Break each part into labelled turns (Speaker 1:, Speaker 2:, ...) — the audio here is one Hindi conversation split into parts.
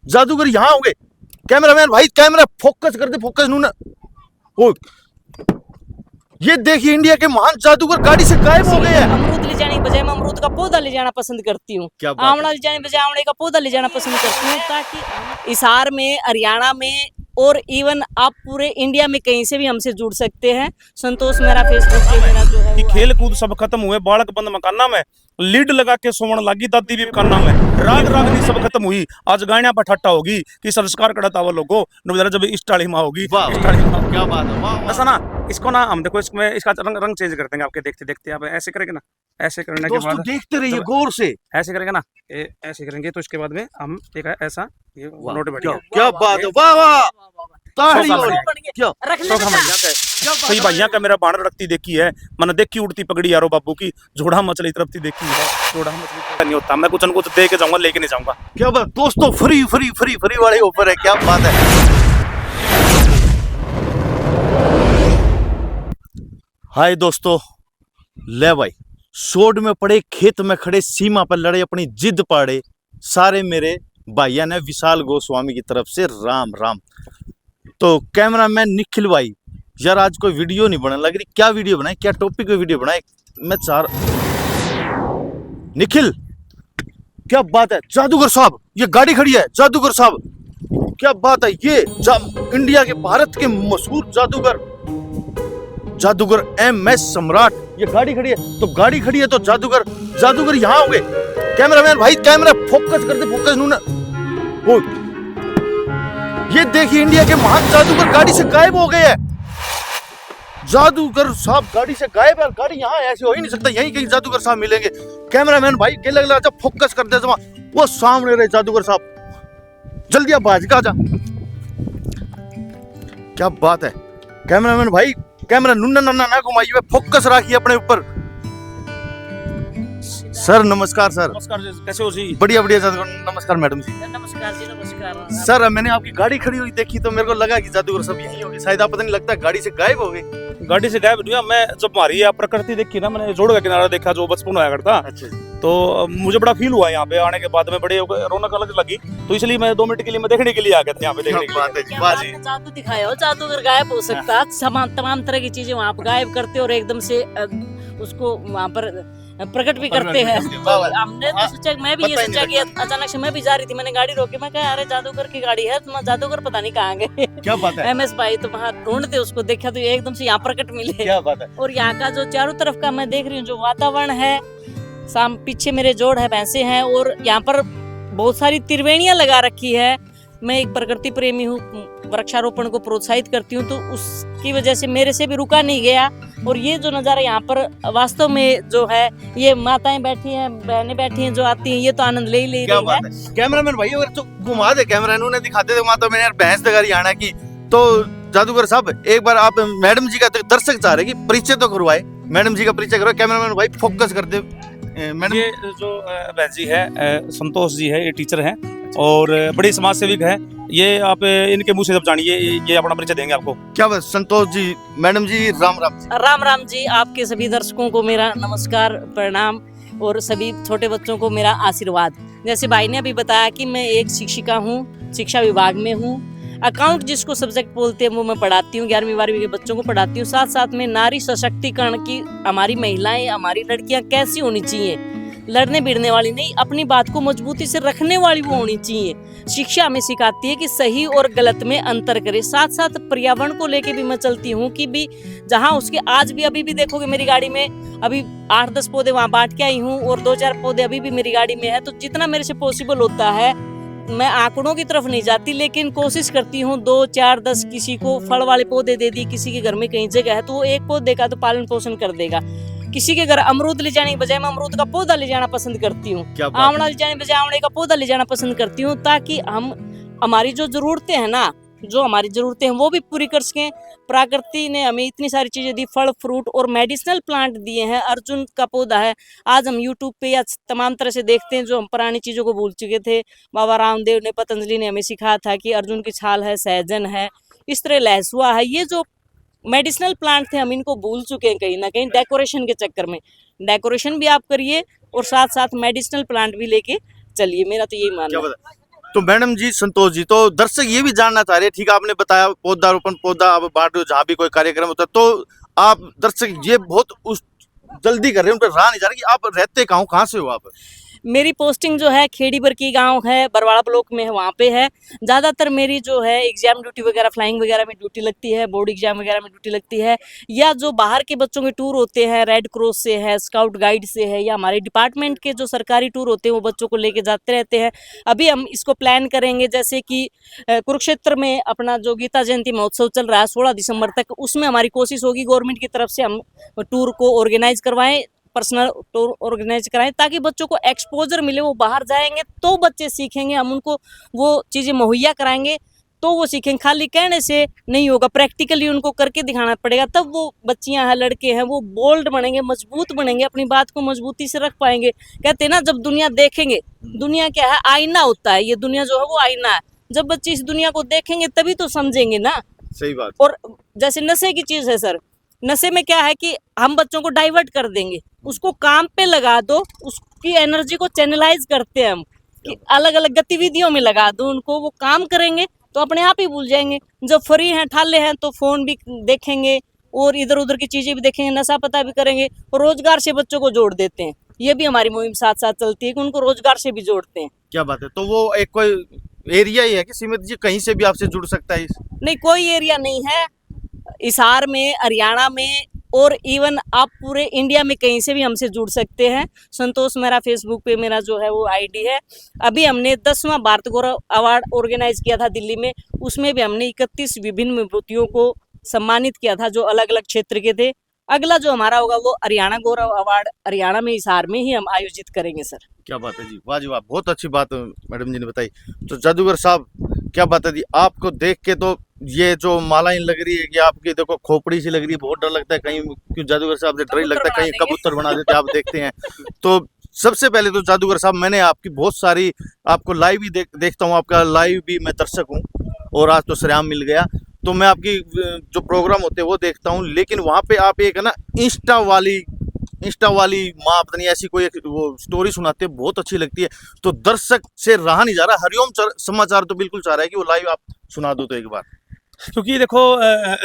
Speaker 1: जादूगर यहाँ होंगे। कैमरामैन भाई कैमरा फोकस कर दे, फोकस नू ना। ओ ये देखिए इंडिया के महान जादूगर गाड़ी से गायब हो गए हैं।
Speaker 2: अमरूद ले जाने के बजाय मैं अमरूद का पौधा ले जाना पसंद करती हूँ। आंवला ले जाने के बजाय आंवले का पौधा ले जाना पसंद करती हूँ, ताकि हिसार में, हरियाणा में और इवन आप पूरे इंडिया में कहीं से भी हमसे जुड़ सकते हैं। संतोष मेरा फेसबुक पे मेरा जो है
Speaker 3: कि खेल कूद सब खत्म हुए, बालक बंद मकाना में लीड लगा के सोवन लागी दादी भी मकाना में, राग रागनी सब खत्म हुई। आज गाड़ियां पर ठट्टा होगी कि संस्कार कड़ता वो लोगों नवजरा जब इष्टाली माँ होगी।
Speaker 1: क्या बात है, वाह
Speaker 3: ऐसा ना, इसको ना हम देखो, इसमें इसका रंग चेंज कर देंगे आपके देखते देखते। आप ऐसे करेंगे ना, ऐसे करने के
Speaker 1: दोस्तों
Speaker 3: बाद
Speaker 1: देखते रहिए गौर से।
Speaker 3: ऐसे करेंगे ना, ऐसे करेंगे तो इसके बाद में हम एक ऐसा ये नोट बैठेगा।
Speaker 1: क्या बात है, वाह वाह, ताड़ी और क्या
Speaker 3: सही भाइया का मेरा बाण रखती देखी है, मैंने देखी उड़ती पगड़ी यारो बाबू की, जोड़ा मछली तरफ देखी है। जोड़ा मछली नहीं होता, मैं कुछ न कुछ दे के जाऊंगा, लेके नहीं जाऊंगा।
Speaker 1: क्या बात दोस्तों, फ्री फ्री फ्री फ्री वाले ऑफर है, क्या बात है। हाय दोस्तों, ले भाई सोड में पड़े, खेत में खड़े, सीमा पर लड़े, अपनी जिद पाड़े सारे मेरे भाइया ने विशाल गोस्वामी की तरफ से राम राम। तो कैमरामैन निखिल भाई, यार आज कोई वीडियो नहीं बनने लग रही, क्या वीडियो बनाए, क्या टॉपिक पे वीडियो बनाए। मैं चार निखिल, क्या बात है जादूगर साहब, ये गाड़ी खड़ी है जादूगर साहब, क्या बात है। ये इंडिया के, भारत के मशहूर जादूगर MS सम्राट, ये गाड़ी खड़ी है। तो गाड़ी खड़ी है तो जादूगर यहाँ होंगे। कैमरामैन भाई कैमरा फोकस कर दे, फोकस नू ना। ओ ये देखिए इंडिया के महान जादूगर गाड़ी से गायब हो गए हैं। जादूगर साहब गाड़ी से गायब है, गाड़ी यहाँ ऐसे हो ही नहीं सकता, यहीं कहीं जादूगर साहब मिलेंगे। कैमरामैन भाई के लग जब फोकस कर दे, वो सामने रहे जादूगर साहब, जल्दी आप बाज का जा। क्या बात है कैमरामैन भाई, कैमरा नुन्ना नन्ना ना घुमाइए, फोकस रखिए अपने ऊपर। सर नमस्कार। सर
Speaker 3: नमस्कार, कैसे हो जी?
Speaker 1: बढ़िया बढ़िया जादूगर, नमस्कार मैडम जी।
Speaker 2: नमस्कार जी, नमस्कार
Speaker 1: सर मैंने आपकी गाड़ी खड़ी हुई देखी तो मेरे को लगा कि जादूगर सब यहीं होंगे, शायद आप पता नहीं लगता गाड़ी से गायब हो गए।
Speaker 3: गाड़ी से गायब नहीं हुआ मैं, जब हमारी प्रकृति देखी ना, मैंने जोड़ का किनारा देखा जो बचपन हुआ करता।
Speaker 1: अच्छा,
Speaker 3: तो मुझे बड़ा फील हुआ यहाँ पे आने के बाद में, बड़े रौनक अलग लगी, तो इसलिए मैं 2 मिनट के लिए मैं देखने के लिए आ गया था यहाँ पे, देखने के लिए।
Speaker 2: जादू दिखाया हो, जादूगर गायब हो सकता, तमाम तरह की चीजें वहाँ पर गायब करते और एकदम से उसको वहाँ पर प्रकट भी करते हैं। हमने तो सोचा, मैं भी ये सोचा कि अचानक से मैं भी जा रही थी, मैंने गाड़ी रोकी, मैं कहा अरे जादूगर की गाड़ी है, तुम जादूगर पता नहीं कहाँ गए।
Speaker 1: क्या बात है।
Speaker 2: MS भाई तो वहाँ ढूंढते उसको, देखा तो ये एकदम से यहाँ प्रकट मिले।
Speaker 1: क्या बात है।
Speaker 2: और यहाँ का जो चारों तरफ का मैं देख रही हूँ जो वातावरण है, पीछे मेरे जोड़ है, भैंसे हैं, और यहाँ पर बहुत सारी त्रिवेणियां लगा रखी है। मैं एक प्रकृति प्रेमी हूँ, वृक्षारोपण को प्रोत्साहित करती हूँ, तो उसकी वजह से मेरे से भी रुका नहीं गया। और ये जो नज़ारा यहाँ पर वास्तव में जो है, ये माताएं बैठी हैं, बहनें बैठी हैं जो आती हैं, ये तो आनंद ले ही ले रही है।
Speaker 1: कैमरामैन भाई अगर तो घुमा दे, कैमरा इन्होंने दिखाते थे वहां, तो मैंने यार भैंस दगा हरियाणा की। तो जादूगर साहब एक बार आप मैडम जी का दर्शक चाह रहे कि परिचय तो करवाए, मैडम जी का परिचय करो। कैमरामैन भाई फोकस कर दे मैडम।
Speaker 3: ये जो बहन जी है, संतोष जी है, ये टीचर हैं और बड़ी समाज सेविक है। ये आप इनके मुंह से जब जानिए, ये अपना परिचय देंगे आपको।
Speaker 1: क्या बात, संतोष जी, मैडम जी, राम राम जी।
Speaker 2: राम राम जी, आपके सभी दर्शकों को मेरा नमस्कार, प्रणाम, और सभी छोटे बच्चों को मेरा आशीर्वाद। जैसे भाई ने अभी बताया कि मैं एक शिक्षिका हूँ, शिक्षा विभाग में हूँ। अकाउंट जिसको सब्जेक्ट बोलते हैं वो मैं पढ़ाती हूँ, 11वीं 12वीं के बच्चों को पढ़ाती हूँ। साथ साथ में नारी सशक्तिकरण की, हमारी महिलाएं, हमारी लड़कियां कैसी होनी चाहिए, लड़ने भिड़ने वाली नहीं, अपनी बात को मजबूती से रखने वाली वो होनी चाहिए। शिक्षा हमें सिखाती है कि सही और गलत में अंतर करें। साथ साथ पर्यावरण को लेके भी मैं चलती हूँ कि भी जहाँ उसके आज भी अभी भी देखोगे मेरी गाड़ी में अभी 8-10 पौधे वहाँ बांट के आई हूँ, और 2-4 पौधे अभी भी मेरी गाड़ी में है। तो जितना मेरे से पॉसिबल होता है, मैं आंकड़ों की तरफ नहीं जाती, लेकिन कोशिश करती हूँ 2, 4, 10 किसी को फल वाले पौधे दे दी, किसी के घर में कहीं जगह है तो वो एक पौधे का तो पालन पोषण कर देगा। किसी के घर अमरूद ले जाने के बजाय मैं अमरूद का पौधा ले जाना पसंद करती हूँ, आंवला ले जाने के बजाय आंवले का पौधा ले जाना पसंद करती हूँ, ताकि हमारी जो जरूरतें हैं ना, जो हमारी जरूरतें हैं वो भी पूरी कर सकें। प्रकृति ने हमें इतनी सारी चीजें दी, फल फ्रूट और मेडिसिनल प्लांट दिए हैं। अर्जुन का पौधा है, आज हम यूट्यूब पे या तमाम तरह से देखते हैं जो हम पुरानी चीजों को भूल चुके थे। बाबा रामदेव ने, पतंजलि ने हमें सिखाया था कि अर्जुन की छाल है, सहजन है, इस तरह लहसुआ है। ये जो मेडिसिनल प्लांट थे हम इनको भूल चुके हैं कहीं ना कहीं डेकोरेशन के चक्कर में। डेकोरेशन भी आप करिए और साथ साथ मेडिसिनल प्लांट भी लेके चलिए, मेरा तो यही मानना है।
Speaker 1: तो मैडम जी, संतोष जी, तो दर्शक ये भी जानना चाह रहे हैं, ठीक है, आपने बताया पौधारोपण, पौधा आप बांट रहे हो जहाँ भी कोई कार्यक्रम होता है, तो आप दर्शक ये बहुत उस जल्दी कर रहे हैं, उन पर रहा नहीं जा रहा कि आप रहते कहाँ से हो आप?
Speaker 2: मेरी पोस्टिंग जो है खेड़ी बरकी गांव है, बरवाड़ा ब्लॉक में है, वहाँ पे है। ज़्यादातर मेरी जो है एग्जाम ड्यूटी वगैरह, फ्लाइंग वगैरह में ड्यूटी लगती है, बोर्ड एग्जाम वगैरह में ड्यूटी लगती है, या जो बाहर के बच्चों के टूर होते हैं, रेड क्रॉस से है, स्काउट गाइड से है, या हमारे डिपार्टमेंट के जो सरकारी टूर होते हैं वो बच्चों को लेके जाते रहते हैं। अभी हम इसको प्लान करेंगे, जैसे कि कुरुक्षेत्र में अपना जो गीता जयंती महोत्सव चल रहा है 16 दिसंबर तक, उसमें हमारी कोशिश होगी गवर्नमेंट की तरफ से हम टूर को ऑर्गेनाइज करवाएं, पर्सनल टूर ऑर्गेनाइज कराएं, ताकि बच्चों को एक्सपोजर मिले। वो बाहर जाएंगे तो बच्चे सीखेंगे, हम उनको वो चीज़ें मुहैया कराएंगे तो वो सीखेंगे। खाली कहने से नहीं होगा, प्रैक्टिकली उनको करके दिखाना पड़ेगा, तब वो बच्चियां हैं, लड़के हैं, वो बोल्ड बनेंगे, मजबूत बनेंगे, अपनी बात को मजबूती से रख पाएंगे। कहते हैं ना, जब दुनिया देखेंगे, दुनिया क्या है, आईना होता है, ये दुनिया जो है वो आईना है। जब बच्चे इस दुनिया को देखेंगे तभी तो समझेंगे ना।
Speaker 1: सही बात।
Speaker 2: और जैसे नशे की चीज़ है सर, नशे में क्या है कि हम बच्चों को डाइवर्ट कर देंगे, उसको काम पे लगा दो, उसकी एनर्जी को चैनलाइज करते हैं हम कि अलग अलग गतिविधियों में लगा दो उनको, वो काम करेंगे तो अपने आप ही भूल जाएंगे। जब फ्री हैं, ठाले हैं, तो फोन भी देखेंगे और इधर उधर की चीजें भी देखेंगे, नशा पता भी करेंगे, और रोजगार से बच्चों को जोड़ देते हैं। ये भी हमारी मुहिम साथ साथ चलती है कि उनको रोजगार से भी जोड़ते हैं।
Speaker 1: क्या बात है। तो वो एक कोई एरिया ही है कि सीमित जी, कहीं से भी आपसे जुड़ सकता है?
Speaker 2: नहीं, कोई एरिया नहीं है। हिसार में, हरियाणा में, और इवन आप पूरे इंडिया में कहीं से भी हमसे जुड़ सकते हैं। संतोष मेरा फेसबुक पे मेरा जो है वो आईडी है। अभी हमने 10वां भारत गौरव अवार्ड ऑर्गेनाइज किया था दिल्ली में, उसमें भी हमने 31 विभिन्न विभूतियों को सम्मानित किया था जो अलग अलग क्षेत्र के थे। अगला जो हमारा होगा वो हरियाणा गौरव अवार्ड हरियाणा में, हिसार में ही हम आयोजित करेंगे सर।
Speaker 1: क्या बात है जी, वाह जी वाह, बहुत अच्छी बात मैडम जी ने बताई। तो जादूगर साहब, क्या बात है जी, आपको देख के तो ये जो मालाएं लग रही है कि आपकी देखो खोपड़ी सी लग रही है, बहुत डर लगता है कहीं, क्यों जादूगर साहब से डर ही लगता है कहीं कबूतर बना देते आप देखते हैं। तो सबसे पहले तो जादूगर साहब, मैंने आपकी बहुत सारी, आपको लाइव भी देखता हूँ, आपका लाइव भी मैं दर्शक हूँ, और आज तो सरेआम मिल गया, तो मैं आपकी जो प्रोग्राम होते हैं वो देखता हूँ, लेकिन वहाँ पे आप एक है ना इंस्टा वाली माँ, पता नहीं ऐसी कोई एक वो स्टोरी सुनाते हैं, बहुत अच्छी लगती है। तो दर्शक से रहा नहीं जा रहा, हरिओम समाचार तो बिल्कुल चाह रहा है कि वो लाइव आप सुना दो तो एक बार।
Speaker 3: क्योंकि देखो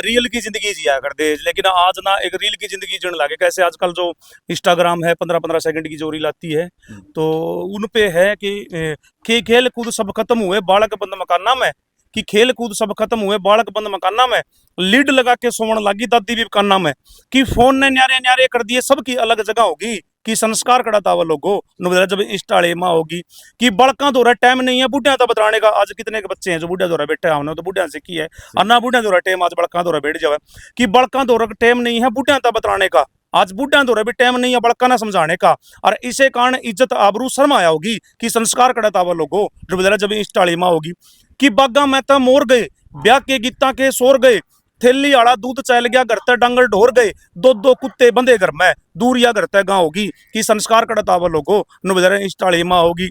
Speaker 3: रियल की जिंदगी जिया कर दे, लेकिन आज ना एक रील की जिंदगी जीने लगे। कैसे आजकल जो इंस्टाग्राम है 15-15 सेकंड की जो रील आती है, तो उन पे है कि खेल कूद सब खत्म हुए, बालक बंद मकाना में, कि खेल कूद सब खत्म हुए, बालक बंद मकाना में, लीड लगा के सोवन लागी दादी भी काना में, कि फोन ने न्यारे न्यारे कर दिए, सबकी अलग जगह होगी, कि संस्कार कड़ा तावा लोगो नुबेरा जब इंस्टाले माँ होगी, कि बड़का दौरा टाइम नहीं है बुढ़िया तो बताने का। आज कितने के बच्चे हैं जो बुढ़िया दौरा बैठे हमने तो बुढ़िया से की है, और ना बुढ़िया दौरा टाइम आज बड़का दौरा बैठ जावे, कि बड़का दौरा टाइम नहीं है बुढ़िया तो बताने का, आज बुढ़िया दौरा भी टाइम नहीं है बड़का ना समझाने का। और इसे कारण इज्जत आबरू शर्म आया होगी, कि संस्कार कड़ा तावा लोगो नुबेरा जब इंस्टाले माँ होगी, कि बागा मैं तो मोर गए, ब्याह के गीता के सोर गए, थैली आड़ा दूध चल गया, घर ते डंगर ढोर गए, दो कुत्ते बंधे घर में, दूर या घर ते गाँव होगी, कि संस्कार कड़तावा लोगो नुबेरा इंस्टाले माँ होगी,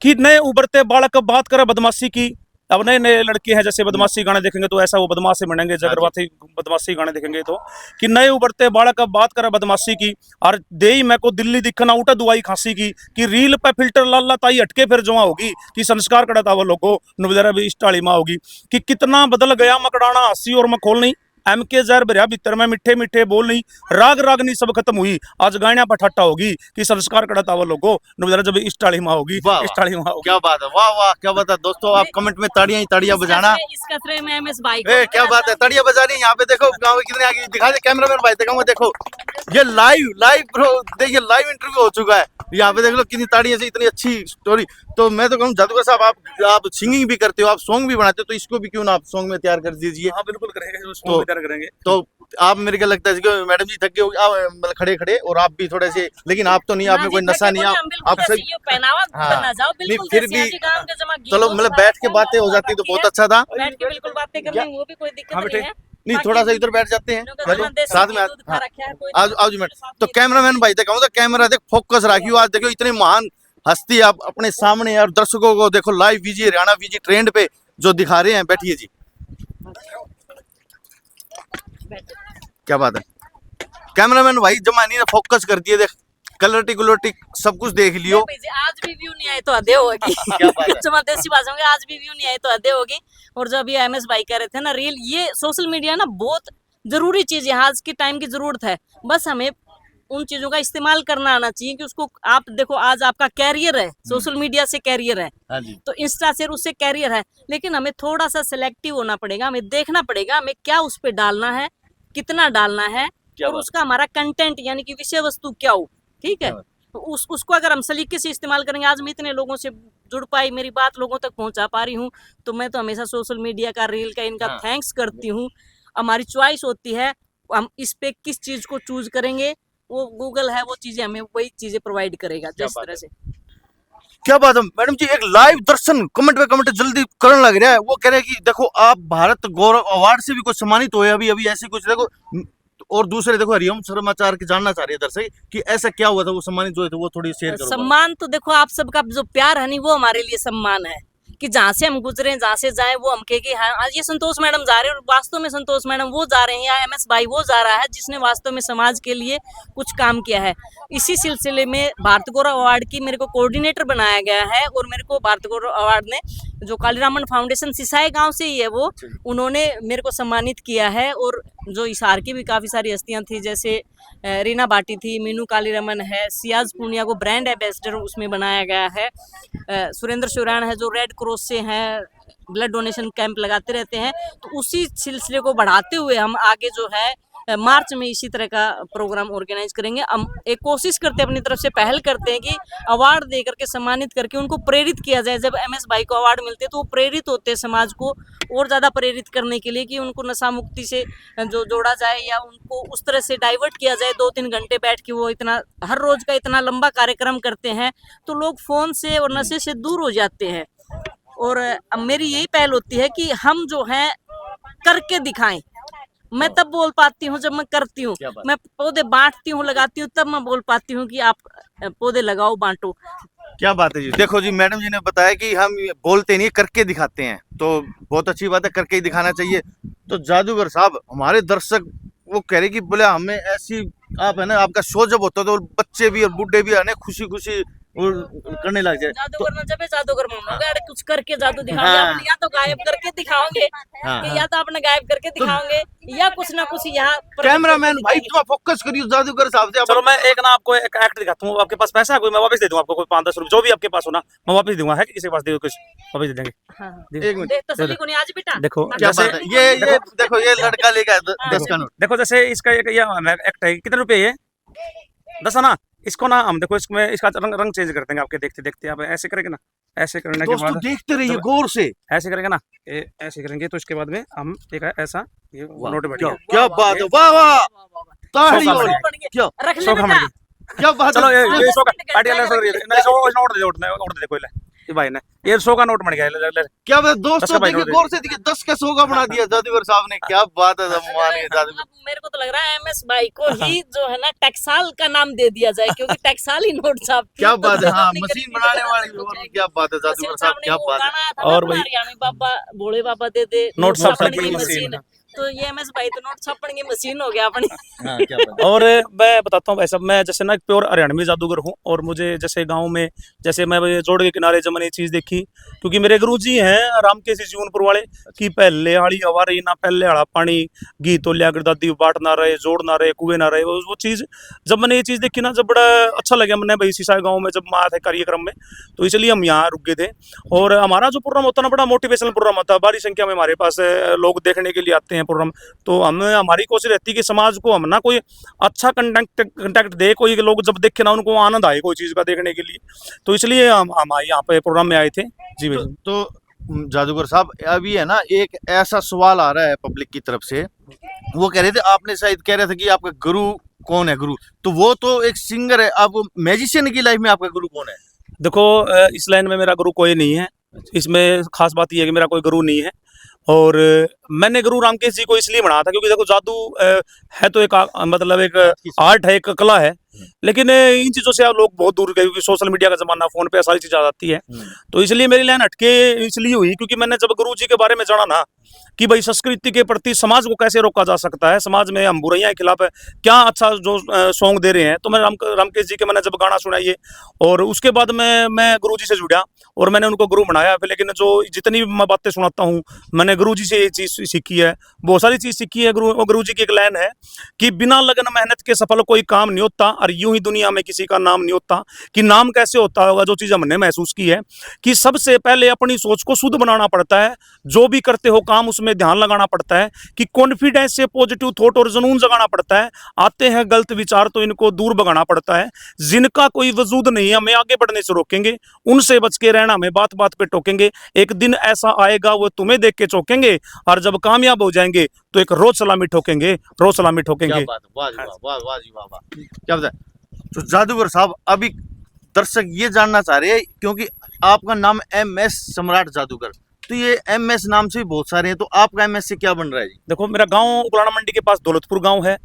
Speaker 3: कि नए उभरते बालक बात करे बदमाशी की। अब नए नए लड़के हैं, जैसे बदमाशी गाने देखेंगे तो ऐसा वो बदमाश से बनेंगे, जगरवाती बदमाशी गाने देखेंगे तो, कि नए उभरते बालक बात करे बदमाशी की, और दे मैं को दिल्ली दिखना उठा दुआई खांसी की, कि रील पे फिल्टर लाला ताई हटके फिर जमा होगी, कि संस्कार कड़ा तावा लोगो नुबेरा भी इंस्टाली माँ होगी, कि कितना बदल गया मकड़ाना हंसी और मखोल नहीं, एमके जहर भरिया भीतर में मीठे मीठे बोल नहीं, राग रागनी सब खत्म हुई, आज गायना पर ठट्टा होगी, कि संस्कार कड़ा तावा लोगो नुबेरा जब इंस्टाली माँ होगी, इंस्टाली माँ होगी।
Speaker 1: क्या बात है, वाह वाह, क्या बात है दोस्तों, आप कमेंट में ताड़ियां बजाना।
Speaker 2: इसका श्रेय मैं एमएस भाई को।
Speaker 1: क्या बात है, ताड़ियां बजा रही हैं यहाँ पे, देखो गाँव कितने आगे, दिखा दे कैमरामैन भाई, दिखाऊंगा, देखो ये लाइव ब्रो, देखिए लाइव इंटरव्यू हो चुका है यहाँ पे, देख लो कितनी ताड़ियां से, इतनी अच्छी स्टोरी। तो मैं तो कहूँ जादूगर साहब, आप सिंगिंग भी करते हो, आप सॉन्ग भी बनाते हो, तो इसको भी क्यों ना आप सॉन्ग में तैयार कर दीजिए।
Speaker 3: हाँ बिल्कुल करेंगे,
Speaker 1: तो आप, मेरे को लगता है कि मैडम जी थक गए होगी, मतलब खड़े खड़े, और आप भी थोड़े से, लेकिन आप तो नहीं, आप में कोई नशा नहीं, आप सब, नहीं फिर भी चलो, मतलब बैठ के बातें हो जाती तो बहुत अच्छा था।
Speaker 2: बैठ के बिल्कुल बातें कर लेंगे, वो भी कोई दिक्कत नहीं है।
Speaker 1: नहीं, थोड़ा सा इधर बैठ जाते हैं, चलो साथ में आज जी। मैं तो कैमरामैन भाई तक कहूँगा, कैमरा देख फोकस रखियो, आज देखो इतने महान हस्ती आप अपने सामने, और दर्शकों को देखो live VG Haryana VG trend पे जो दिखा रहे हैं। बैठिए जी, क्या बात है, कैमरामैन भाई जमानी ने फोकस कर दिए, देख कलरटी कुलरटी सब कुछ देख लियो।
Speaker 2: भाई जी, आज भी व्यू नहीं आए तो आधे होगी।
Speaker 1: क्या बात है।
Speaker 2: चमत्देसी भाषा में आज भी व्यू नहीं आए तो आधे होगी। और जो अभी एमएस भाई कह रहे थे ना, रील, ये सोशल मीडिया ना बहुत जरूरी चीज है, आज के टाइम की जरूरत है। बस हमें उन चीजों का इस्तेमाल करना आना चाहिए कि उसको, आप देखो आज आपका कैरियर है, सोशल मीडिया से कैरियर है,
Speaker 1: हाँ जी।
Speaker 2: तो इंस्टा से उससे कैरियर है, लेकिन हमें थोड़ा सा सिलेक्टिव होना पड़ेगा, हमें देखना पड़ेगा हमें क्या उस पे डालना है, कितना डालना है,
Speaker 1: क्या
Speaker 2: और
Speaker 1: बात।
Speaker 2: उसका हमारा कंटेंट यानी कि विषय वस्तु क्या हो, ठीक है।
Speaker 1: क्या बात।
Speaker 2: तो उसको अगर हम सलीके से इस्तेमाल करेंगे, आज मैं इतने लोगों से जुड़ पाई, मेरी बात लोगों तक पहुंचा पा रही हूँ, तो मैं तो हमेशा सोशल मीडिया का, रील का, इनका
Speaker 1: हाँ।
Speaker 2: थैंक्स करती हूँ। हमारी चॉइस होती है, हम इस पे किस चीज को चूज करेंगे, वो गूगल है, वो चीजें हमें वही चीजें प्रोवाइड करेगा
Speaker 1: क्या
Speaker 2: जिस
Speaker 1: बात
Speaker 2: तरह
Speaker 1: है।
Speaker 2: से।
Speaker 1: क्या बात है मैडम जी। एक लाइव दर्शन कमेंट पे कमेंट जल्दी करने लग रहा है। वो कह रहे हैं कि देखो आप भारत गौरव अवार्ड से भी कुछ सम्मानित हुए अभी अभी, ऐसे कुछ देखो। और दूसरे देखो हरिओम समाचार के जानना चाह रही है दर्शक कि ऐसा क्या हुआ था, वो सम्मानित हुए थे, वो थोड़ी शेयर करो।
Speaker 2: सम्मान तो देखो, आप सबका जो प्यार है नहीं, वो हमारे लिए सम्मान है कि जहाँ से हम गुजरे, जहाँ से जाए, वो हम कहे कि हाँ आज ये संतोष मैडम जा रहे हैं, और वास्तव में संतोष मैडम वो जा रहे हैं, या एमएस भाई वो जा रहा है जिसने वास्तव में समाज के लिए कुछ काम किया है। इसी सिलसिले में भारत गौरव अवार्ड की मेरे को कोऑर्डिनेटर बनाया गया है, और मेरे को भारत गौरव अवार्ड ने जो कालीरामन फाउंडेशन सिसाई गांव से ही है, वो उन्होंने मेरे को सम्मानित किया है। और जो हिसार की भी काफ़ी सारी हस्तियां थी, जैसे रीना भाटी थी, मीनू कालीरामन है, सियाज पूनिया को ब्रांड एम्बेसडर उसमें बनाया गया है, सुरेंद्र शिवरान है जो रेड क्रॉस से हैं, ब्लड डोनेशन कैंप लगाते रहते हैं। तो उसी सिलसिले को बढ़ाते हुए हम आगे जो है मार्च में इसी तरह का प्रोग्राम ऑर्गेनाइज करेंगे। हम एक कोशिश करते हैं, अपनी तरफ से पहल करते हैं कि अवार्ड दे करके सम्मानित करके उनको प्रेरित किया जाए। जब एमएस भाई को अवार्ड मिलते हैं तो वो प्रेरित होते हैं समाज को और ज़्यादा प्रेरित करने के लिए कि उनको नशा मुक्ति से जो जोड़ा जाए, या उनको उस तरह से डाइवर्ट किया जाए। 2-3 घंटे बैठ के वो इतना हर रोज का इतना लंबा कार्यक्रम करते हैं, तो लोग फोन से और नशे से दूर हो जाते हैं। और अब मेरी यही पहल होती है कि हम जो है करके दिखाएं। मैं तब बोल पाती हूँ जब मैं करती हूँ।
Speaker 1: क्या बात।
Speaker 2: मैं पौधे बांटती हूँ, लगाती हूँ, तब मैं बोल पाती हूँ कि आप पौधे लगाओ, बांटो।
Speaker 1: क्या बात है जी। देखो जी, मैडम जी ने बताया कि हम बोलते नहीं करके दिखाते हैं, तो बहुत अच्छी बात है, करके ही दिखाना चाहिए। तो जादूगर साहब, हमारे दर्शक वो कह रहे कि बोले हमें ऐसी, आप है ना, आपका शो जब होता है तो बच्चे भी और बूढ़े भी है ना खुशी खुशी करने लग जाए।
Speaker 2: जादूगर ना जब जादूगर मानोगे, अरे कुछ करके जादू दिखाओगे
Speaker 1: हाँ।
Speaker 2: आपने, या तो गायब करके दिखाओगे,
Speaker 1: हाँ,
Speaker 2: कि
Speaker 1: हाँ।
Speaker 2: या तो आपने गायब करके दिखाओगे, या कुछ ना कुछ यहाँ
Speaker 1: कैमरामैन भाई थोड़ा फोकस करिए जादूगर साहब से।
Speaker 3: चलो मैं एक ना आपको एक एक्ट दिखाता हूँ। आपके पास पैसा है कोई, मैं वापस दे दूंगा आपको, कोई 5-10 रुपए जो भी आपके पास हो ना, मैं वापस दूंगा। है कि किसी के पास दे कुछ वापस दे देंगे।
Speaker 2: हाँ।
Speaker 1: एक मिनट।
Speaker 2: देख तसल्ली को नहीं आज बेटा।
Speaker 3: देखो
Speaker 1: क्या
Speaker 3: जैसे
Speaker 1: बात है। ये देखो ये लड़का लेगा 10 का नोट।
Speaker 3: देखो जैसे इसका एक ये एक्ट है, कितने रुपए ये 10 आना। इसको ना हम देखो इसमें इसका रंग चेंज कर देंगे आपके देखते देखते। आप ऐसे करेंगे ना, ऐसे करने के
Speaker 1: दोस्तों
Speaker 3: बाद
Speaker 1: देखते रहिए
Speaker 3: जब-
Speaker 1: गौर से।
Speaker 3: ऐसे करेंगे ना, ऐसे करेंगे तो इसके बाद में हम एक ऐसा ये नोट बैठ
Speaker 1: क्या
Speaker 3: गया।
Speaker 1: क्या बात है, वाह वाह, ताड़ी
Speaker 3: सौ
Speaker 1: हो
Speaker 3: का
Speaker 1: रही। क्या
Speaker 2: रख ले
Speaker 3: सौ का
Speaker 2: बेटा।
Speaker 3: मिल
Speaker 1: क्या बात
Speaker 3: चलो
Speaker 1: है।
Speaker 3: ये 100 का पार्टी वाला 100 नोट दे कोई ले ये भाई ने ये 100 का नोट बन गया। ले
Speaker 1: क्या बात है
Speaker 3: 10
Speaker 1: दोस्तों,
Speaker 3: का भाई
Speaker 1: देखिए
Speaker 3: नोट
Speaker 1: गौर से देखिए 10 का 100 का बना दिया जादूगर साहब ने। क्या बात है, सम्मान है जादूगर।
Speaker 2: अब मेरे को तो लग रहा है एमएस भाई को ही जो है ना टैक्साल का नाम दे दिया जाए, क्योंकि टैक्साल ही नोट छापती
Speaker 1: क्या
Speaker 2: है, तो
Speaker 1: बात है। हाँ,
Speaker 2: नहीं
Speaker 1: मशीन
Speaker 2: करेगी
Speaker 1: बनाने
Speaker 2: तो
Speaker 1: वाली
Speaker 2: हो
Speaker 1: और
Speaker 2: जाएगी।
Speaker 1: क्या बात है जादूगर
Speaker 2: मशीन
Speaker 1: साहब,
Speaker 2: सामने
Speaker 1: क्या
Speaker 2: वो
Speaker 1: बात है।
Speaker 2: गाना आया था
Speaker 3: और
Speaker 2: ना,
Speaker 3: भाई-
Speaker 2: हरियाणवी बाबा भोले बाबा दे दे
Speaker 3: नोट छापने
Speaker 2: छापने
Speaker 3: की मशीन।
Speaker 2: तो ये एमएस भाई तो नोट छापने की मशीन हो गया अपनी।
Speaker 1: हाँ, क्या बात है।
Speaker 3: और मैं बताता हूँ भाई साहब, मैं जैसे ना प्योर हरियाणवी जादूगर हूँ। और मुझे जैसे गांव में जैसे मैं ये जोड़ के किनारे जब मैंने ये चीज़ देखी, क्योंकि मेरे गुरुजी हैं राम के सी जीवनपुर वाले कि पहले हाड़ी हवारी ना पहले हड़ा पानी घी तो लिया कर दादी बाट ना रहे, जोड़ ना रहे, कुएं ना रहे। वो चीज़ जब मैंने ये चीज़ देखी ना, जब बड़ा अच्छा लगा मैंने भाई सीसा गाँव में जब आया था कार्यक्रम में, तो इसलिए हम यहाँ रुक गए थे। और हमारा जो प्रोग्राम होता है ना, बड़ा मोटिवेशनल प्रोग्राम होता है। बड़ी संख्या में हमारे पास लोग देखने के लिए आते हैं प्रोग्राम। तो हमारी कोशिश रहती है कि समाज को हम ना कोई अच्छा कंटेक्ट दे, कोई लोग जब देखे ना उनको आनंद आए कोई चीज़ का देखने के लिए। तो इसलिए हम यहाँ पे प्रोग्राम में आए थे जी भाई।
Speaker 1: तो जादूगर साहब अभी है ना एक ऐसा सवाल आ रहा है पब्लिक की तरफ से। वो कह रहे थे, आपने शायद कह रहे थे कि आपका गुरु कौन है। गुरु तो वो तो एक सिंगर है, अब मैजिशियन की लाइफ में आपका गुरु कौन है?
Speaker 3: देखो इस लाइन में मेरा गुरु कोई नहीं है। इसमें खास बात यह है कि मेरा कोई गुरु नहीं है। और मैंने गुरु रामकेश जी को इसलिए बनाया था क्योंकि देखो जादू है तो एक मतलब एक आर्ट है, एक कला है। लेकिन इन चीज़ों से आप लोग बहुत दूर गए, क्योंकि सोशल मीडिया का ज़माना, फ़ोन पे सारी चीज़ आ जाती है। तो इसलिए मेरी लाइन हटके इसलिए हुई, क्योंकि मैंने जब गुरु जी के बारे में जाना ना कि भाई संस्कृति के प्रति समाज को कैसे रोका जा सकता है, समाज में हम बुराइयां के खिलाफ है, क्या अच्छा जो सॉन्ग दे रहे हैं, तो मैं रामकेश जी के मैंने जब गाना सुना ये, और उसके बाद मैं गुरु जी से जुड़ा और मैंने उनको गुरु बनाया। फिर लेकिन जो जितनी भी मैं बातें सुनाता हूँ, मैंने गुरु जी से ये चीज़ सीखी है, बहुत सारी चीज़ सीखी है। गुरु जी की एक लाइन है कि बिना लगन मेहनत के सफल कोई काम नहीं होता, और यूं ही दुनिया में किसी का नाम नहीं होता। कि नाम कैसे होता होगा, जो चीज़ हमने महसूस की है कि सबसे पहले अपनी सोच को शुद्ध बनाना पड़ता है, जो भी करते हो काम उसमें ध्यान लगाना पड़ता है, कि कॉन्फिडेंस से पॉजिटिव थॉट और जुनून जगाना पड़ता है। आते हैं गलत विचार तो इनको दूर भगाना पड़ता है, जिनका कोई वजूद नहीं है हमें आगे बढ़ने से रोकेंगे, उनसे बच के रहना हमें बात बात पे टोकेंगे। एक दिन ऐसा आएगा वो तुम्हें देख के चौंकेंगे, और जब कामयाब हो जाएंगे तो एक रोज सलामी ठोकेंगे, रोज सलामी
Speaker 1: क्या
Speaker 3: ठोकेंगे।
Speaker 1: बात है, वाह जी वाह, वाह वाह जी वाह वाह, क्या बात है। तो जादूगर साहब, अभी दर्शक ये जानना चाह रहे हैं, क्योंकि आपका नाम MS सम्राट जादूगर, तो ये MS नाम से भी बहुत सारे हैं, तो आपका MS से क्या बन रहा है जी?
Speaker 3: देखो, मेरा गांव उकलाना मंडी के पास दौलतपुर गांव है।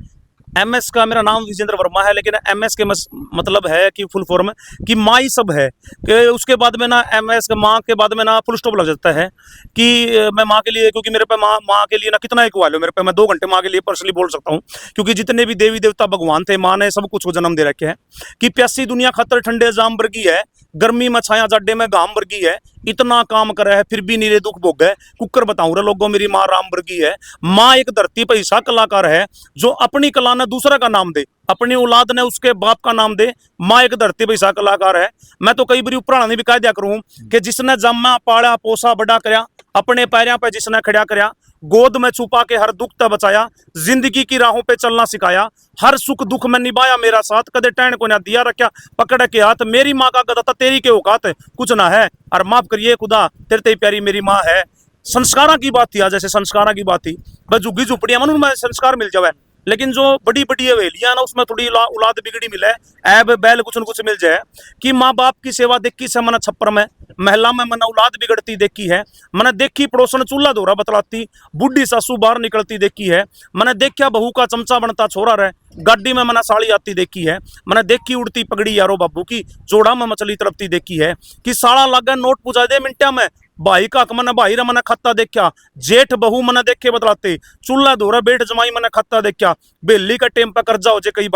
Speaker 3: MS का मेरा नाम विजेंद्र वर्मा है, लेकिन MS के मतलब है कि फुल फॉर्म कि माँ ही सब है, कि उसके बाद में ना MS का माँ के बाद में ना फुल स्टॉप लग जाता है कि मैं माँ के लिए, क्योंकि मेरे पे माँ के लिए ना कितना एक वाले मेरे पे, मैं 2 घंटे माँ के लिए पर्सनली बोल सकता हूँ, क्योंकि जितने भी देवी देवता भगवान थे, माँ ने सब कुछ को जन्म दे रखे हैं। कि प्यासी दुनिया खतर ठंडे जाम वर्गी है, गर्मी में छाया जाडे में घाम वर्गी है, इतना काम करे है फिर भी नीरे दुख भोग है, कुकर बताऊं रे लोगों मेरी माँ राम वर्गी है। माँ एक धरती पर ऐसा कलाकार है जो अपनी कला ने दूसरा का नाम दे, अपनी औलाद ने उसके बाप का नाम दे। माँ एक धरती पर ऐसा कलाकार है। मैं तो कई बार उपराणा ने भी कह दिया करूं कि जिसने जम्मा पाला पोसा बड़ा करया, अपने पैरों पे जिसने खड़ा करया, गोद में छुपा के हर दुख तक बचाया, जिंदगी की राहों पे चलना सिखाया, हर सुख दुख में निभाया मेरा साथ, कदे टैन को ना दिया रखा पकड़ के हाथ। मेरी माँ का गदा था तेरी के औकात कुछ ना है, और माफ करिए खुदा तेरे ते प्यारी मेरी माँ है। संस्कारा की बात थी, आज जैसे संस्कारा की बात थी, बस झुग्गी झुपड़ियां मन में संस्कार मिल जाए, लेकिन जो बड़ी बड़ी हवेलियां ना उसमें थोड़ी औलाद बिगड़ी मिले, ऐब बैल कुछ न कुछ मिल जाए। कि माँ बाप की सेवा देखी से मना छप्पर में, महिला में मना औलाद बिगड़ती देखी है। मैंने देखी पड़ोसन चूल्हा धोरा बतलाती, बुढ़ी सासू बाहर निकलती देखी है। मैंने देखा बहू का चमचा बनता छोरा रहे, गाड़ी में मना साड़ी आती देखी है। मैंने देखी उड़ती पगड़ी यारो बाबू की, जोड़ा में मछली तड़पती देखी है। कि साड़ा लागे नोट पूजा दे मिनटा में, भाई का मना भाई रा मना खत्ता देखा, जेठ बहू मना देखे बतलाते, चूल्हा धोरा बेट जमाई मना खत्ता देखा। बेली का टेम पर कर्जा हो जे कई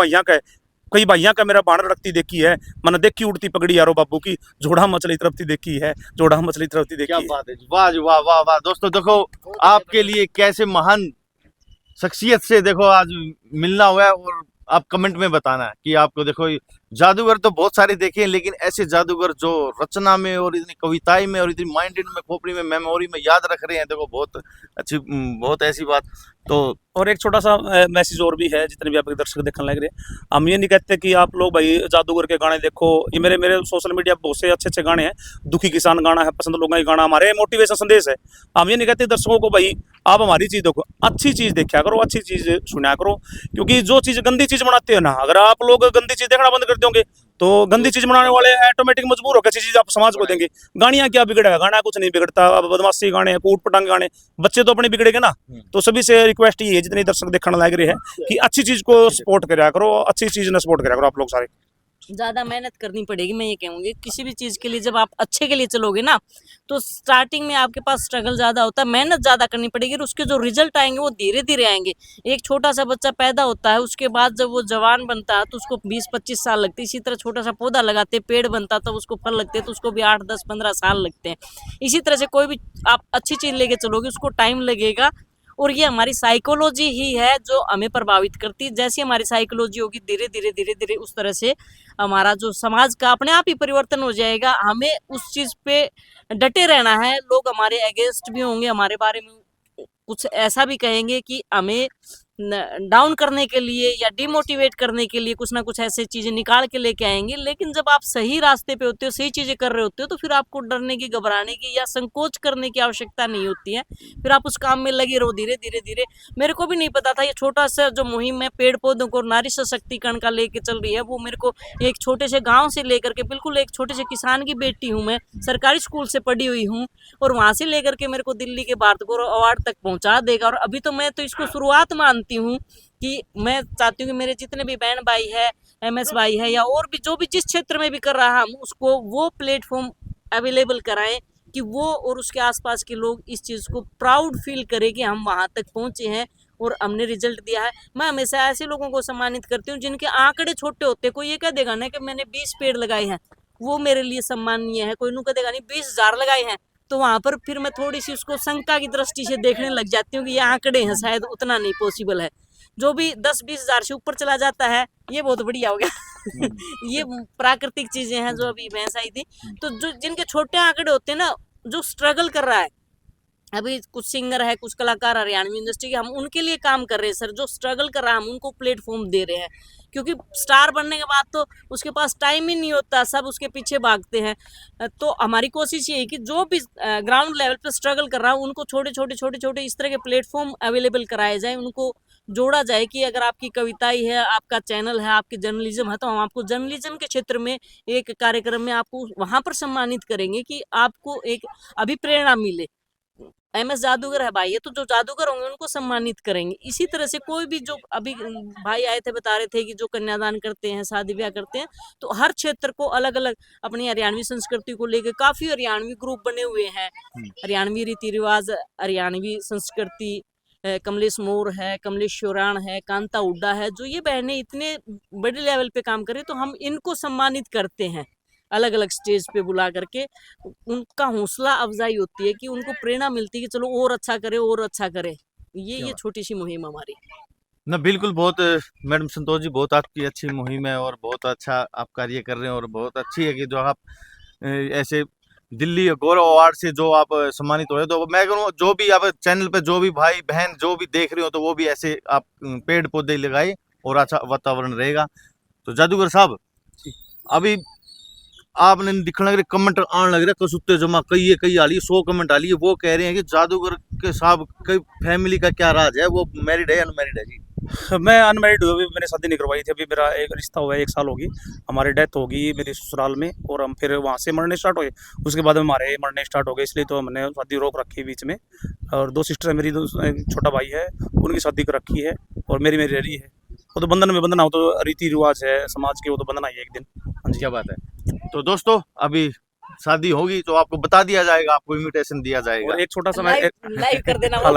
Speaker 3: भाइयों का मेरा बाण रखती देखी है। मैंने देखी उड़ती पगड़ी यारो बाबू की, जोड़ा मछली तरफती देखी है, जोड़ा मछली तरफती देखी
Speaker 1: क्या
Speaker 3: है।
Speaker 1: बात है जी, वाह जी वाह वाह वाह। दोस्तों देखो, आपके लिए कैसे महान शख्सियत से देखो आज मिलना हुआ है, और आप कमेंट में बताना है कि आपको देखो जादूगर तो बहुत सारे देखे हैं, लेकिन ऐसे जादूगर जो रचना में और इतनी कविताएं में और इतनी माइंडेड में, खोपड़ी में, मेमोरी में याद रख रहे हैं, देखो बहुत अच्छी, बहुत ऐसी बात। तो
Speaker 3: और एक छोटा सा मैसेज और भी है, जितने भी आपके दर्शक देखने लग रहे हैं, हम ये नहीं कहते कि आप लोग भाई जादूगर के गाने देखो। ये मेरे सोशल मीडिया पर बहुत से अच्छे अच्छे गाने हैं। दुखी किसान गाना है, पसंद लोगों का गाना, हमारे मोटिवेशन संदेश है। हम ये नहीं कहते दर्शकों को भाई आप हमारी चीज़ देखो, अच्छी चीज़ देखा करो, अच्छी चीज़ सुना करो, क्योंकि जो चीज़ गंदी चीज़ बनाते हो ना, अगर आप लोग गंदी चीज़ देखना बंद कर दोगे तो गंदी चीज बनाने वाले ऑटोमेटिक मजबूर होकर अच्छी चीज आप समाज को देंगे। गाड़ियां क्या बिगड़ेगा, गाना कुछ नहीं बिगड़ता। अब बदमाशी गाने, कूट पटांग गाने, बच्चे तो अपने बिगड़ेंगे ना। तो सभी से रिक्वेस्ट ये है, जितने दर्शक देखने लग रहे हैं, कि अच्छी चीज को सपोर्ट करा करो, अच्छी चीज ने सपोर्ट करा करो आप लोग सारे।
Speaker 2: ज़्यादा मेहनत करनी पड़ेगी, मैं ये कहूँगी। किसी भी चीज़ के लिए जब आप अच्छे के लिए चलोगे ना, तो स्टार्टिंग में आपके पास स्ट्रगल ज़्यादा होता है, मेहनत ज़्यादा करनी पड़ेगी, और उसके जो रिजल्ट आएंगे वो धीरे धीरे आएंगे। एक छोटा सा बच्चा पैदा होता है, उसके बाद जब वो जवान बनता है तो उसको 20-25 साल लगते हैं। इसी तरह छोटा सा पौधा लगाते, पेड़ बनता तब उसको फल लगते हैं, तो उसको भी 8-10-15 साल लगते हैं। इसी तरह से कोई भी आप अच्छी चीज़ लेके चलोगे, उसको टाइम लगेगा। और ये हमारी साइकोलॉजी ही है जो हमें प्रभावित करती है। जैसी हमारी साइकोलॉजी होगी, धीरे धीरे धीरे धीरे उस तरह से हमारा जो समाज का अपने आप ही परिवर्तन हो जाएगा। हमें उस चीज़ पे डटे रहना है। लोग हमारे अगेंस्ट भी होंगे, हमारे बारे में कुछ ऐसा भी कहेंगे कि हमें डाउन करने के लिए या डिमोटिवेट करने के लिए कुछ ना कुछ ऐसे चीज़ें निकाल के लेके आएंगे। लेकिन जब आप सही रास्ते पे होते हो, सही चीज़ें कर रहे होते हो, तो फिर आपको डरने की, घबराने की या संकोच करने की आवश्यकता नहीं होती है। फिर आप उस काम में लगे रहो धीरे धीरे धीरे। मेरे को भी नहीं पता था ये छोटा सा जो मुहिम है पेड़ पौधों को नारी सशक्तिकरण का लेके चल रही है, वो मेरे को एक छोटे से गाँव से लेकर के, बिल्कुल एक छोटे से किसान की बेटी हूँ मैं, सरकारी स्कूल से पढ़ी हुई हूँ, और वहाँ से लेकर के मेरे को दिल्ली के भारत गौरव अवार्ड तक पहुँचा देगा। और अभी तो मैं तो इसको शुरुआत मानती हूँ कि मैं चाहती हूँ कि मेरे जितने भी बहन भाई है, MS भाई है या और भी जो भी जिस क्षेत्र में भी कर रहा हम उसको वो प्लेटफॉर्म अवेलेबल कराएं कि वो और उसके आसपास के लोग इस चीज़ को प्राउड फील करें कि हम वहाँ तक पहुँचे हैं और हमने रिजल्ट दिया है। मैं हमेशा ऐसे लोगों को सम्मानित करती हूँ जिनके आंकड़े छोटे होते हैं। कोई ये कह देगा ना कि मैंने 20 पेड़ लगाए हैं, वो मेरे लिए सम्मानीय है। कोई नु कह देगा नहीं 20,000 लगाए हैं, तो वहाँ पर फिर मैं थोड़ी सी उसको शंका की दृष्टि से देखने लग जाती हूँ कि ये आंकड़े हैं, शायद उतना नहीं पॉसिबल है। जो भी 10-20,000 से ऊपर चला जाता है ये बहुत बढ़िया हो गया। ये प्राकृतिक चीजें हैं जो अभी भैंस आई थी। तो जो जिनके छोटे आंकड़े होते हैं ना, जो स्ट्रगल कर रहा है, अभी कुछ सिंगर है, कुछ कलाकार हरियाणवी इंडस्ट्री के, हम उनके लिए काम कर रहे हैं सर। जो स्ट्रगल कर रहा है हम उनको प्लेटफॉर्म दे रहे हैं, क्योंकि स्टार बनने के बाद तो उसके पास टाइम ही नहीं होता, सब उसके पीछे भागते हैं। तो हमारी कोशिश ये है कि जो भी ग्राउंड लेवल पे स्ट्रगल कर रहा है उनको छोटे छोटे इस तरह के प्लेटफॉर्म अवेलेबल कराए जाए, उनको जोड़ा जाए कि अगर आपकी कविताई है, आपका चैनल है, आपकी जर्नलिज्म है, तो हम आपको जर्नलिज्म के क्षेत्र में एक कार्यक्रम में आपको वहां पर सम्मानित करेंगे कि आपको एक अभिप्रेरणा मिले। MS जादूगर है भाई, ये तो जो जादूगर होंगे उनको सम्मानित करेंगे। इसी तरह से कोई भी जो अभी भाई आए थे बता रहे थे कि जो कन्यादान करते हैं, शादी ब्याह करते हैं, तो हर क्षेत्र को अलग अलग अपनी हरियाणवी संस्कृति को लेकर काफी हरियाणवी ग्रुप बने हुए हैं। हरियाणवी रीति रिवाज, हरियाणवी संस्कृति, कमलेश मोर है, कमलेश श्योराण है, कांता हुड्डा है, जो ये बहनें इतने बड़े लेवल पे काम करें, तो हम इनको सम्मानित करते हैं अलग अलग स्टेज पे बुला करके। उनका हौसला अफजाई होती है कि उनको प्रेरणा मिलती है कि चलो और अच्छा करे और अच्छा करे। ये छोटी सी मुहिम हमारी
Speaker 1: ना बिल्कुल। बहुत मैडम संतोष जी, बहुत आपकी अच्छी मुहिम है और बहुत अच्छा आप कार्य कर रहे हैं और बहुत अच्छी है कि जो आप ऐसे दिल्ली गौरव अवार्ड से जो आप सम्मानित हो रहे हो। तो मैं कहूँ जो भी आप चैनल पे जो भी भाई बहन जो भी देख रहे हो, तो वो भी ऐसे आप पेड़ पौधे लगाए और अच्छा वातावरण रहेगा। तो जादूगर साहब, अभी आपने दिखने लग रहे कमेंट आने लग रहे कसुत्ते जमा कई आली 100 कमेंट आली है। वो कह रहे हैं कि जादूगर के साहब कई फैमिली का क्या राज है, वो मैरिड है अनमैरिड है जी?
Speaker 3: मैं अनमैरिड हूँ, अभी मैंने शादी नहीं करवाई थी। अभी मेरा एक रिश्ता हुआ है, 1 साल होगी, हमारी डेथ होगी मेरे ससुराल में, और हम फिर वहाँ से मरने स्टार्ट हुए। उसके बाद हमारे मरने स्टार्ट हो गए, इसलिए तो हमने शादी रोक रखी बीच में। और 2 सिस्टर है मेरी, एक छोटा भाई है, उनकी शादी कर रखी है, और मेरी रही है। वो तो बंधन में बंधना हो, तो रीति रिवाज है समाज के, वो तो बंधना ही है एक दिन।
Speaker 1: हाँ जी, क्या बात है। तो दोस्तों अभी शादी होगी तो आपको बता दिया जाएगा, आपको इनविटेशन दिया जाएगा।
Speaker 3: और एक छोटा सा
Speaker 2: लाइव कर देना
Speaker 3: हाँ,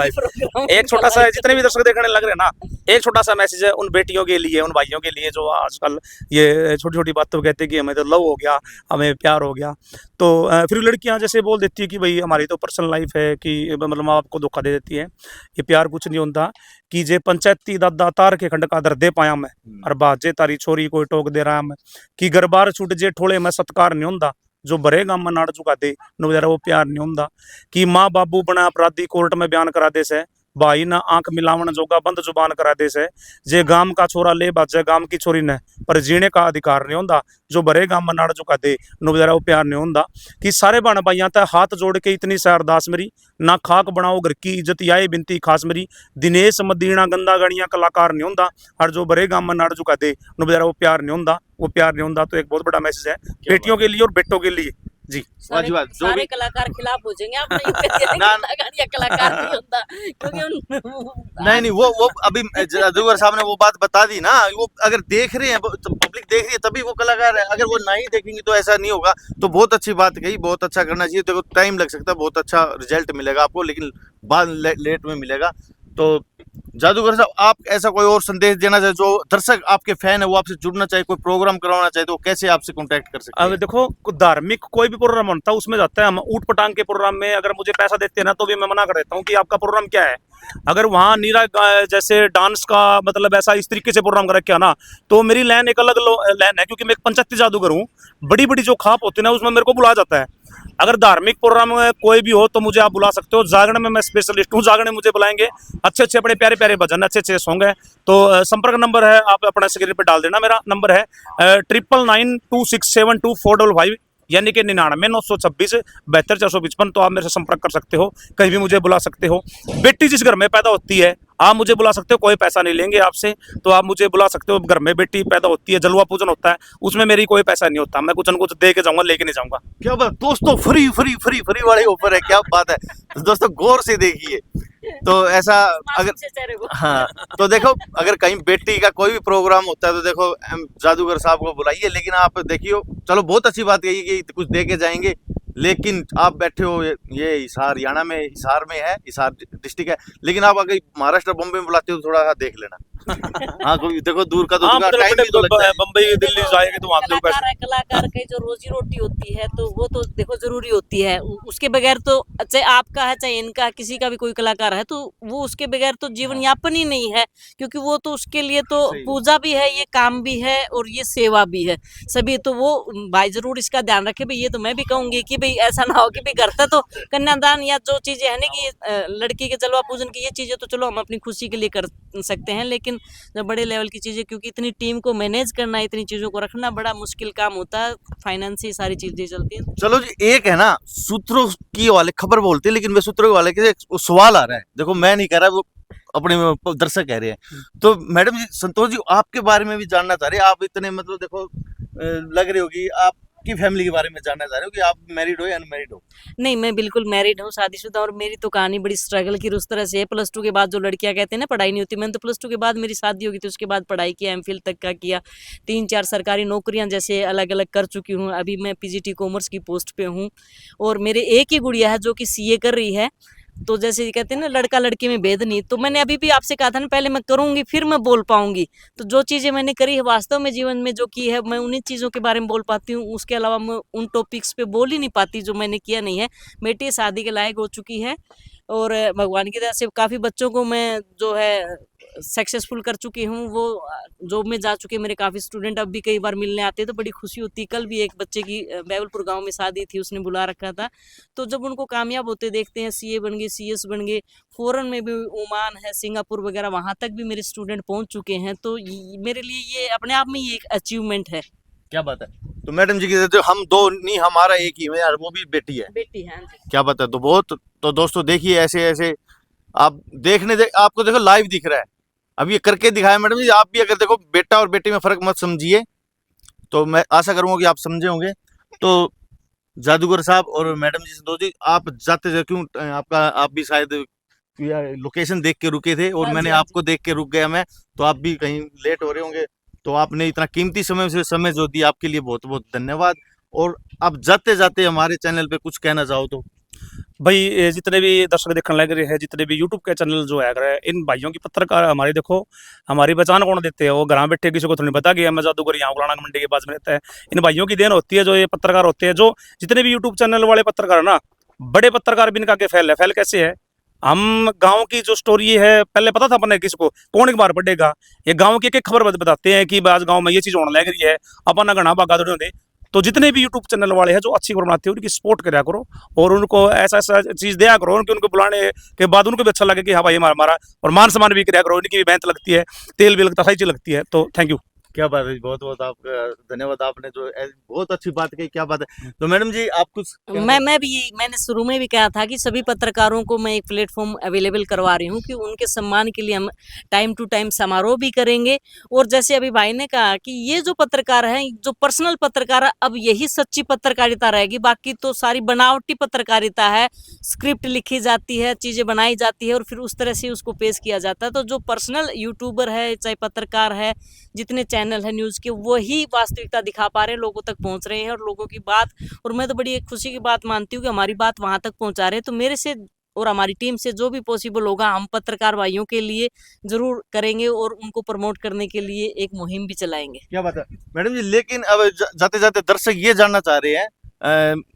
Speaker 3: एक छोटा सा, जितने भी दर्शक देखने लग रहे हैं ना, एक छोटा सा मैसेज है उन बेटियों के लिए, उन भाइयों के लिए जो आजकल ये छोटी छोटी बातों कहते हैं कि हमें तो लव हो गया, हमें प्यार हो गया। तो फिर लड़कियां जैसे बोल देती है कि भाई हमारी तो पर्सनल लाइफ है, कि मतलब माँ बाप को धोखा दे देती है, ये प्यार कुछ नहीं होता। कि जे पंचायती दादा तार के खंड का दर दे पाया मैं, और बाजे तारी छोरी कोई टोक दे रहा मैं, कि घर बार छूट जे ठोले में सत्कार नहीं होता, जो भरेगा मन नाड़ चुका दे नो जरा वो प्यार नहीं होता। कि माँ बाबू बना अपराधी कोर्ट में बयान करा दे से, भाई ना आंख मिलावन जोगा बंद जुबान करा दे से, जे गाम का छोरा ले बाजे गाम की छोरी ने, पर जीने का अधिकार नहीं होता, जो भरेगा मन नाड़ चुका दे नो जरा वो प्यार नहीं होता। कि सारे बहन भाइयों तक हाथ जोड़ के इतनी सा अरदास मेरी, ना खाक बनाओ घर की इज्जत आए बिनती खास मेरी, दिनेश मदीना गंदा गणिया कलाकार नहीं होता, और जो भरेगा मन नाड़ चुका दे नो जरा वो प्यार नहीं होता, वो प्यार नहीं होता। तो एक बहुत बड़ा मैसेज है बेटियों के लिए और बेटों के लिए जी।
Speaker 2: सारे कलाकार खिलाफ हो जाएंगे, आप नहीं कलाकार नहीं होता, क्योंकि
Speaker 1: नहीं वो अभी जादूगर साहब ने वो बात बता दी ना। वो अगर देख रहे हैं तो पब्लिक देख रही है तभी वो कलाकार है, अगर वो नहीं देखेंगे तो ऐसा नहीं होगा। तो बहुत अच्छी बात कही, बहुत अच्छा करना चाहिए। देखो टाइम लग सकता है, बहुत अच्छा रिजल्ट मिलेगा आपको, लेकिन बाद लेट में मिलेगा। तो जादूगर साहब, आप ऐसा कोई और संदेश देना चाहे, जो दर्शक आपके फैन है वो आपसे जुड़ना चाहे, कोई प्रोग्राम करवाना चाहे, तो कैसे आपसे कांटेक्ट कर सकते हैं?
Speaker 3: अब देखो धार्मिक कोई भी प्रोग्राम होता है उसमें जाता है, हम ऊट पटांग के प्रोग्राम में अगर मुझे पैसा देते हैं ना, तो भी मैं मना कर देता हूँ कि आपका प्रोग्राम क्या है। अगर वहाँ नीरा जैसे डांस का मतलब ऐसा इस तरीके से प्रोग्राम कर रखा ना, तो मेरी लाइन एक अलग लाइन है, क्योंकि मैं एक पंचायती जादूगर हूँ। बड़ी बड़ी जो खाप होती है ना उसमें मेरे को बुलाया जाता है। अगर धार्मिक प्रोग्राम में कोई भी हो तो मुझे आप बुला सकते हो। जागरण में मैं स्पेशलिस्ट हूँ, जागरण मुझे बुलाएंगे, अच्छे बड़े प्यारे भजन, अच्छे सॉन्ग है। तो संपर्क नंबर है, आप अपना स्क्रीन पे डाल देना, मेरा नंबर है 9992672455, यानी कि 9996272455। तो आप मेरे से संपर्क कर सकते हो, कहीं भी मुझे बुला सकते हो। बेटी जिस घर में पैदा होती है आप मुझे बुला सकते हो, कोई पैसा नहीं लेंगे आपसे, तो आप मुझे बुला सकते हो। घर में बेटी पैदा होती है, जलवा पूजन होता है, उसमें मेरी कोई पैसा नहीं होता, मैं कुछ न कुछ दे के जाऊंगा, लेके नहीं जाऊंगा।
Speaker 1: क्या बात दोस्तों, फ्री वाले ऑफर है, क्या बात है। तो दोस्तों गौर से देखिए, तो ऐसा अगर
Speaker 2: मासूम से चेहरे को।
Speaker 1: हाँ, तो देखो अगर कहीं बेटी का कोई भी प्रोग्राम होता है तो देखो जादूगर साहब को बुलाइए, लेकिन आप देखियो, चलो बहुत अच्छी बात कही कि कुछ दे के जाएंगे, लेकिन आप बैठे हो ये हिसार हरियाणा में, हिसार में है, हिसार डिस्ट्रिक्ट है, लेकिन आप अगर महाराष्ट्र बम्बई में बुलाते हो तो थोड़ा सा देख लेना। हाँ, कोई देखो दूर का तो
Speaker 3: हाँ,
Speaker 1: दूर का टाइम भी तो लगता है।
Speaker 3: बम्बई दिल्ली जाएंगे तो वहाँ पे
Speaker 2: कलाकार है, कलाकार की जो रोजी रोटी होती है तो वो तो देखो जरूरी होती है, उसके बगैर तो चाहे आपका है चाहे इनका है, किसी का भी कोई कलाकार है तो वो उसके बगैर तो जीवन यापन ही नहीं है, क्योंकि वो तो उसके लिए तो
Speaker 1: सही।
Speaker 2: पूजा भी है, ये काम भी है और ये सेवा भी है सभी। तो वो भाई जरूर इसका ध्यान रखे भाई। ये तो मैं भी कहूंगी कि भाई ऐसा ना हो कि भाई घर तो कन्यादान या जो चीजें है ना कि लड़की के जलवा पूजन की ये चीजें तो चलो हम अपनी खुशी के लिए कर सकते हैं, लेकिन जो बड़े लेवल की चीजें, क्योंकि इतनी टीम को मैनेज करना, इतनी चीजों को रखना बड़ा मुश्किल काम होता है, फाइनेंस से सारी चीजें चलती हैं।
Speaker 1: चलो जी, एक है ना सूत्रों की वाले खबर बोलते हैं, लेकिन वे सूत्रों वाले के वो सवाल आ रहा है, देखो मैं नहीं कह रहा, वो अपने दर्शक कह रहे हैं। तो मैडम जी, संतोष जी आपके बारे में भी जानना चाह रहे हैं। आप इतने मतलब देखो लग रही होगी, आपकी फैमिली के बारे में जानना चाह रहे हो कि आप मैरिड हो या अनमैरिड हो।
Speaker 2: नहीं, मैं बिल्कुल मैरिड हूँ, शादीशुदा, और मेरी तो कहानी बड़ी स्ट्रगल की उस तरह से है। +2 के बाद जो लड़कियां कहते हैं ना पढ़ाई नहीं होती, मैंने तो +2 के बाद मेरी शादी होगी तो उसके बाद पढ़ाई किया, एमफिल तक का किया, 3-4 सरकारी नौकरियां जैसे अलग अलग कर चुकी हूँ। अभी मैं पीजीटी कॉमर्स की पोस्ट पे हूँ और मेरे एक ही गुड़िया है जो कि सीए कर रही है। तो जैसे कहते हैं ना लड़का लड़की में भेद नहीं, तो मैंने अभी भी आपसे कहा था ना पहले मैं करूंगी फिर मैं बोल पाऊंगी। तो जो चीज़ें मैंने करी है वास्तव में जीवन में जो की है, मैं उन्हीं चीज़ों के बारे में बोल पाती हूँ, उसके अलावा मैं उन टॉपिक्स पे बोल ही नहीं पाती जो मैंने किया नहीं है। बेटी शादी के लायक हो चुकी है और भगवान की दया से काफ़ी बच्चों को मैं जो है सक्सेसफुल कर चुकी हूँ। वो जॉब में जा चुके मेरे काफ़ी स्टूडेंट, अब भी कई बार मिलने आते हैं तो बड़ी खुशी होती है। कल भी एक बच्चे की बैवलपुर गांव में शादी थी, उसने बुला रखा था। तो जब उनको कामयाब होते देखते हैं, सीए बन गए, सीएस बन गए, फॉरेन में भी ओमान है, सिंगापुर वगैरह वहाँ तक भी मेरे स्टूडेंट पहुँच चुके हैं। तो मेरे लिए ये अपने आप में ही एक अचीवमेंट है।
Speaker 1: क्या बात है। तो मैडम जी की तो हम दो नहीं, हमारा एक ही है यार, वो भी बेटी है।
Speaker 2: बेटी है।
Speaker 1: क्या बात है। तो बहुत, तो दोस्तों देखिए ऐसे ऐसे आप आपको देखो लाइव दिख रहा है, अब ये करके दिखाया मैडम जी। आप भी अगर देखो बेटा और बेटी में फर्क मत समझिए, तो मैं आशा करूंगा कि आप समझे होंगे। तो जादूगर साहब और मैडम जी, संतोष जी, आप जाते थे क्यों, आपका आप भी शायद लोकेशन देख के रुके थे और
Speaker 2: हाँ
Speaker 1: मैंने
Speaker 2: जी, हाँ
Speaker 1: आपको देख के रुक गया मैं, तो आप भी कहीं लेट हो रहे होंगे। तो आपने इतना कीमती समय जो दिया, आपके लिए बहुत बहुत धन्यवाद। और आप जाते जाते हमारे चैनल पे कुछ कहना चाहो तो।
Speaker 3: भाई ये जितने भी दर्शक देखने लग रहे हैं, जितने भी यूट्यूब के चैनल जो है इन भाइयों की पत्रकार हमारी देखो, हमारी पहचान कौन देते हैं, वो घर बैठे किसी को थोड़ी पता कि मैं जादूगर यहाँ गुलाना मंडी के पास में रहता है। इन भाइयों की देन होती है जो ये पत्रकार होते हैं, जो जितने भी यूट्यूब चैनल वाले पत्रकार है ना, बड़े पत्रकार भी इनका के फैल है। फैल कैसे है, हम गांव की जो स्टोरी है पहले पता था अपने किसको कौन एक बार पढ़ेगा, ये गांव की एक खबर बताते हैं कि आज गांव में ये चीज होने लग रही है, अपना घना भागा दे। तो जितने भी यूट्यूब चैनल वाले हैं जो अच्छी खबर बनाते हैं उनकी सपोर्ट करा करो और उनको ऐसा ऐसा चीज दिया करो, उनके उनको बुलाने के बाद उनको भी अच्छा लगे कि हाँ भाई हमारा, और मान सम्मान भी करा करो, उनकी भी मेहनत लगती है, तेल भी लगता है, सही चीज लगती है। तो थैंक यू।
Speaker 1: क्या बात है, बहुत बहुत आपका धन्यवाद, आपने जो बहुत अच्छी बात कही। क्या बात है। तो मैडम जी आप कुछ
Speaker 2: मैं भी मैंने शुरू में भी कहा था कि सभी पत्रकारों को मैं एक प्लेटफॉर्म अवेलेबल करवा रही हूँ कि उनके सम्मान के लिए हम टाइम टू टाइम समारोह भी करेंगे। और जैसे अभी भाई ने कहा कि ये जो पत्रकार हैं, जो पर्सनल पत्रकार है, अब यही सच्ची पत्रकारिता रहेगी, बाकी तो सारी बनावटी पत्रकारिता है। स्क्रिप्ट लिखी जाती है, चीज़ें बनाई जाती है और फिर उस तरह से उसको पेश किया जाता है। तो जो पर्सनल यूट्यूबर है, चाहे पत्रकार है, जितने चैनल है न्यूज़ के, वही वास्तविकता दिखा पा रहे हैं, लोगों तक पहुंच रहे हैं और लोगों की बात, और मैं तो बड़ी एक खुशी की बात मानती हूँ कि हमारी बात वहां तक पहुंचा रहे हैं। तो मेरे से और हमारी टीम से जो भी पॉसिबल होगा हम पत्रकार भाइयों के लिए जरूर करेंगे और उनको प्रमोट करने के लिए एक मुहिम भी चलाएंगे।
Speaker 1: क्या बात है मैडम जी। लेकिन अब जाते जाते दर्शक ये जानना चाह रहे हैं,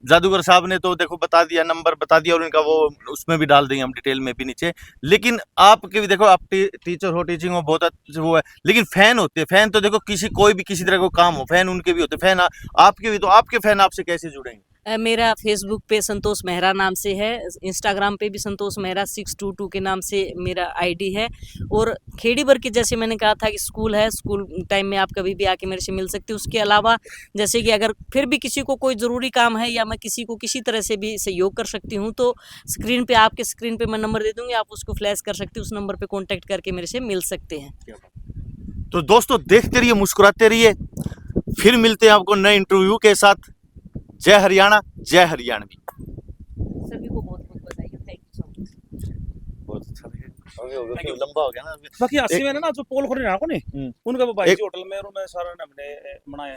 Speaker 1: जादूगर साहब ने तो देखो बता दिया, नंबर बता दिया, और इनका वो उसमें भी डाल देंगे हम डिटेल में भी नीचे। लेकिन आपके भी देखो, आप टीचर हो, टीचिंग में बहुत अच्छा वो है, लेकिन फैन होते हैं। फैन तो देखो कोई भी किसी तरह का काम हो, फैन उनके भी होते हैं। फैन आपके भी, तो आपके फैन आपसे कैसे जुड़ेंगे?
Speaker 2: मेरा फेसबुक पे संतोष मेहरा नाम से है, इंस्टाग्राम पे भी संतोष मेहरा 622 के नाम से मेरा आईडी है। और खेड़ी भर की, जैसे मैंने कहा था कि स्कूल है, स्कूल टाइम में आप कभी भी आके मेरे से मिल सकते हो। उसके अलावा जैसे कि अगर फिर भी किसी को कोई ज़रूरी काम है या मैं किसी को किसी तरह से भी सहयोग कर सकती हूँ, तो आपके स्क्रीन पर मैं नंबर दे दूँगी, आप उसको फ्लैश कर सकते हो, उस नंबर पर कॉन्टैक्ट करके मेरे से मिल सकते हैं।
Speaker 1: तो दोस्तों देखते रहिए, मुस्कुराते रहिए, फिर मिलते हैं आपको नए इंटरव्यू के साथ। जय हरियाणा, जय हरियाणवी।
Speaker 2: सभी को बहुत बहुत बधाई। Thank you so much.
Speaker 1: बहुत अच्छा। हो गया लंबा हो गया ना
Speaker 3: बाकी 80 में ना जो पोल खोले ना को नहीं
Speaker 1: हम्म।
Speaker 3: उनका वो भाई
Speaker 1: एक-
Speaker 3: जी होटल में और मैं सारा ने हमने बनाया है